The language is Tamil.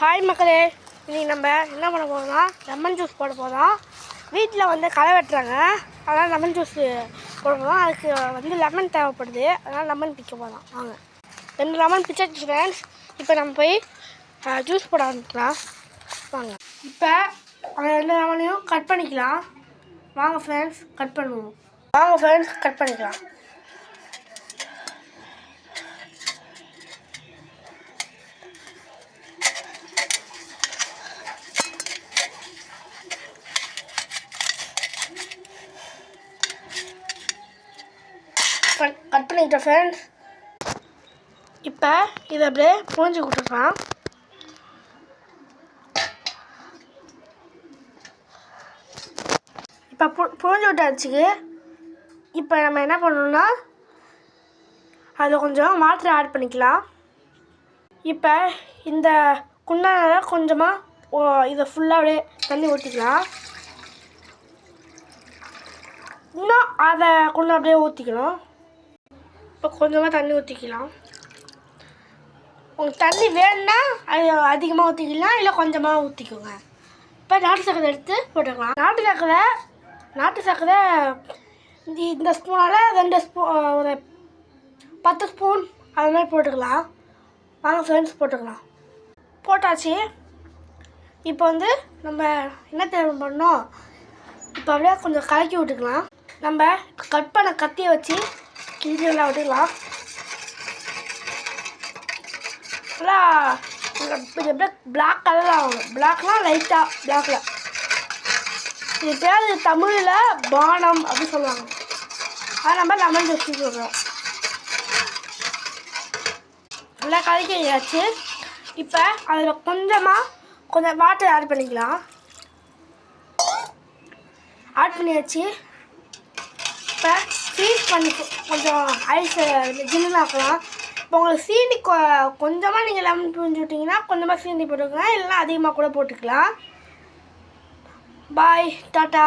ஹாய் மக்களே, இன்றைக்கி நம்ம என்ன பண்ண போகிறோம்னா லெமன் ஜூஸ் போட போகிறோம். வீட்டில் வந்து களை வெட்டுறாங்க, அதனால் லெமன் ஜூஸ் போட போகிறோம். அதுக்கு வந்து லெமன் தேவைப்படுது, அதனால் லெமன் பிக்க போகிறோம். வாங்க, 2 லெமன் பிச்சாச்சு ஃப்ரெண்ட்ஸ். இப்போ நம்ம போய் ஜூஸ் போட ஆரம்பிக்கலாம். வாங்க, இப்போ அந்த 2 லெமனையும் கட் பண்ணிக்கலாம். வாங்க ஃப்ரெண்ட்ஸ், கட் பண்ணுவோம். வாங்க ஃப்ரெண்ட்ஸ், கட் பண்ணிக்கலாம். கட் பண்ணிக்கிட்டேன் ஃப்ரெண்ட்ஸ். இப்போ இதை அப்படியே புழிஞ்சு விட்டுருக்கலாம். இப்போ புழிஞ்சு விட்டாச்சுக்கு. இப்போ நம்ம என்ன பண்ணணும்னா அதில் கொஞ்சம் வாட்டர் ஆட் பண்ணிக்கலாம். இப்போ இந்த குண்டானில் கொஞ்சமாக இதை ஃபுல்லாக அப்படியே தண்ணி ஊற்றிக்கலாம். இன்னும் அதை கொஞ்சம் அப்படியே ஊற்றிக்கணும். இப்போ கொஞ்சமாக தண்ணி ஊற்றிக்கலாம். உங்களுக்கு தண்ணி வேணும்னா அது அதிகமாக ஊற்றிக்கலாம், இல்லை கொஞ்சமாக ஊற்றிக்கோங்க. இப்போ நாட்டு சர்க்கரை எடுத்து போட்டுக்கலாம். நாட்டு சர்க்கரை இந்த ஸ்பூனால் 2 ஸ்பூன், ஒரு 10 ஸ்பூன் அது மாதிரி போட்டுக்கலாம். வாங்க ஃப்ரெண்ட்ஸ், போட்டுக்கலாம். போட்டாச்சு. இப்போ வந்து நம்ம என்ன தேவை பண்ணோம், இப்போ அப்படியே கொஞ்சம் கலக்கி விட்டுக்கலாம். நம்ம கட் பண்ண கத்தியை வச்சு கிண்டியெல்லாம் விட்டுக்கலாம். இது அப்படியே பிளாக் கலரில் ஆகணும். பிளாக்னால் லைட்டாக பிளாக்கில். இது பேர் தமிழில் பானம் அப்படின்னு சொல்லுவாங்க. அதை நம்ம லெமன் ஜூஸ் சொல்கிறோம். நல்லா கலக்கியாச்சு. இப்போ அதில் கொஞ்சம் வாட்டர் ஆட் பண்ணிக்கலாம். ஆட் பண்ணியாச்சு. இப்போ ஃப்ரீஸ் பண்ணி கொஞ்சம் ஐஸ் ஜில்லுன்னு ஆக்கலாம். இப்போ உங்களுக்கு சீனி கொஞ்சமாக நீங்கள் லெமன் புழிஞ்சு விட்டிங்கன்னா கொஞ்சமாக சீனி போட்டுக்கலாம், இல்லைன்னா அதிகமாக கூட போட்டுக்கலாம். பாய், டாட்டா.